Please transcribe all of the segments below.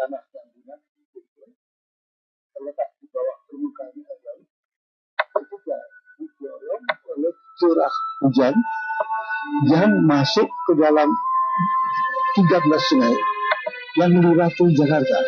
tanah yang lunak terletak di bawah permukaan air ketika didorong oleh curah hujan yang masuk ke dalam 13 sungai yang melintasi Jakarta.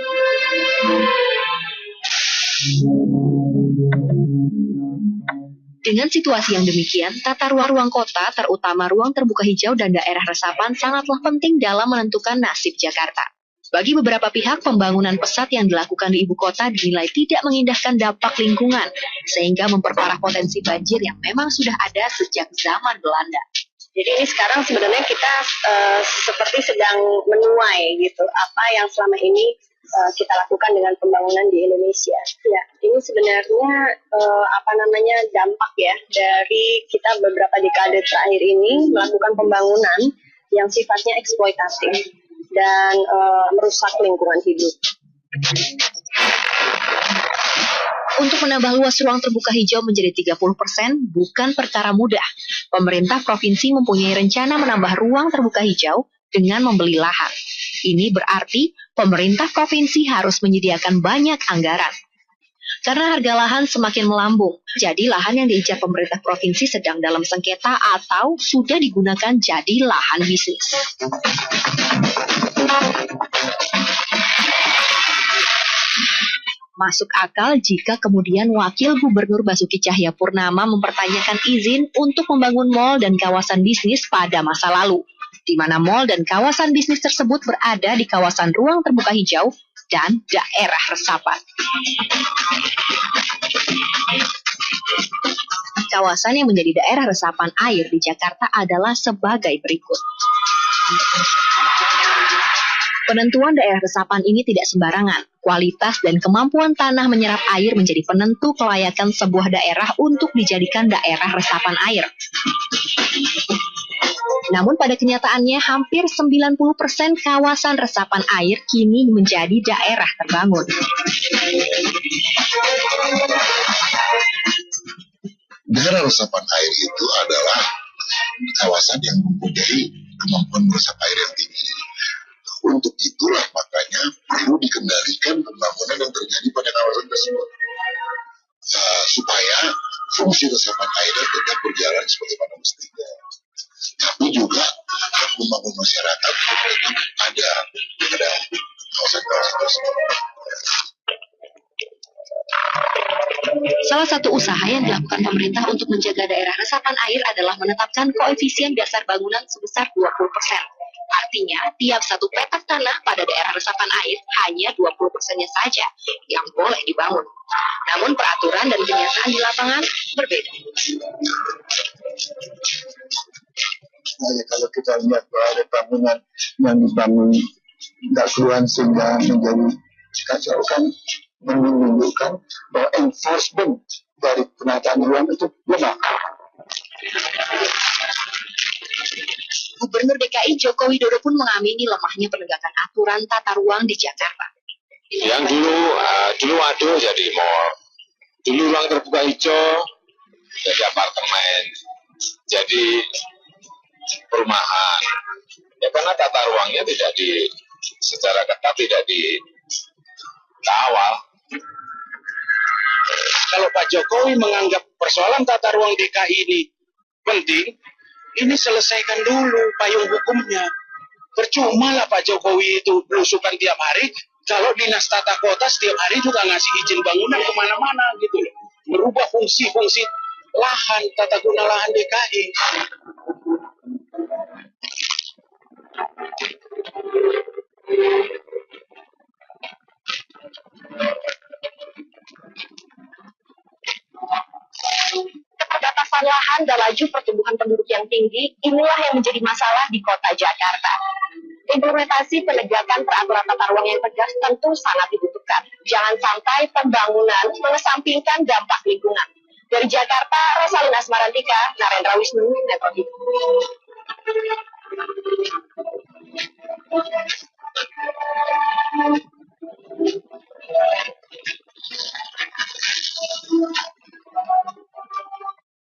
Dengan situasi yang demikian, tata ruang kota, terutama ruang terbuka hijau dan daerah resapan, sangatlah penting dalam menentukan nasib Jakarta. Bagi beberapa pihak, pembangunan pesat yang dilakukan di ibu kota dinilai tidak mengindahkan dampak lingkungan, sehingga memperparah potensi banjir yang memang sudah ada sejak zaman Belanda. Jadi ini sekarang sebenarnya kita seperti sedang menuai gitu apa yang selama ini kita lakukan dengan pembangunan di Indonesia. Ya, ini sebenarnya dampak ya dari kita beberapa dekade terakhir ini melakukan pembangunan yang sifatnya eksploitatif dan merusak lingkungan hidup. Untuk menambah luas ruang terbuka hijau menjadi 30% bukan perkara mudah. Pemerintah provinsi mempunyai rencana menambah ruang terbuka hijau dengan membeli lahan. Ini berarti pemerintah provinsi harus menyediakan banyak anggaran. Karena harga lahan semakin melambung, jadi lahan yang diincar pemerintah provinsi sedang dalam sengketa atau sudah digunakan jadi lahan bisnis. Masuk akal jika kemudian Wakil Gubernur Basuki Cahayapurnama mempertanyakan izin untuk membangun mal dan kawasan bisnis pada masa lalu, di mana mal dan kawasan bisnis tersebut berada di kawasan ruang terbuka hijau dan daerah resapan. Kawasan yang menjadi daerah resapan air di Jakarta adalah sebagai berikut. Penentuan daerah resapan ini tidak sembarangan. Kualitas dan kemampuan tanah menyerap air menjadi penentu kelayakan sebuah daerah untuk dijadikan daerah resapan air. Namun pada kenyataannya hampir 90% kawasan resapan air kini menjadi daerah terbangun. Daerah resapan air itu adalah kawasan yang mempunyai kemampuan meresap air yang tinggi. Untuk itulah makanya perlu dikendalikan pembangunan yang terjadi pada kawasan tersebut supaya fungsi resapan airnya tetap berjalan sebagaimana mestinya. Tapi juga hak membangun masyarakat tetap ada pada kawasan-kawasan tersebut. Salah satu usaha yang dilakukan pemerintah untuk menjaga daerah resapan air adalah menetapkan koefisien dasar bangunan sebesar 20%. Artinya, tiap satu petak tanah pada daerah resapan air hanya 20%-nya saja yang boleh dibangun. Namun peraturan dan kenyataan di lapangan berbeda. Nah, kalau kita lihat bahwa ada bangunan yang dibangun tidak keluar sehingga menjadi kacau kan menunjukkan bahwa enforcement dari penataan ruang itu lemah. Gubernur DKI Joko Widodo pun mengamini lemahnya penegakan aturan tata ruang di Jakarta. Yang dulu waduh jadi mall, dulu ruang terbuka hijau jadi apartemen, jadi perumahan. Ya karena tata ruangnya tidak secara ketat tidak dikawal. Kalau Pak Jokowi menganggap persoalan tata ruang DKI ini penting, ini selesaikan dulu payung hukumnya. Percuma lah Pak Jokowi itu belusukan tiap hari, kalau dinas tata kota setiap hari juga ngasih izin bangunan kemana-mana gitu loh. Merubah fungsi-fungsi lahan, tata guna lahan DKI. Keterbatasan lahan dan laju pertumbuhan penduduk yang tinggi, inilah yang menjadi masalah di kota Jakarta. Implementasi penegakan peraturan tata ruang yang tegas tentu sangat dibutuhkan. Jangan sampai pembangunan mengesampingkan dampak lingkungan. Dari Jakarta, Rosalina Asmarantika, Narendra Wisnu, Metro TV.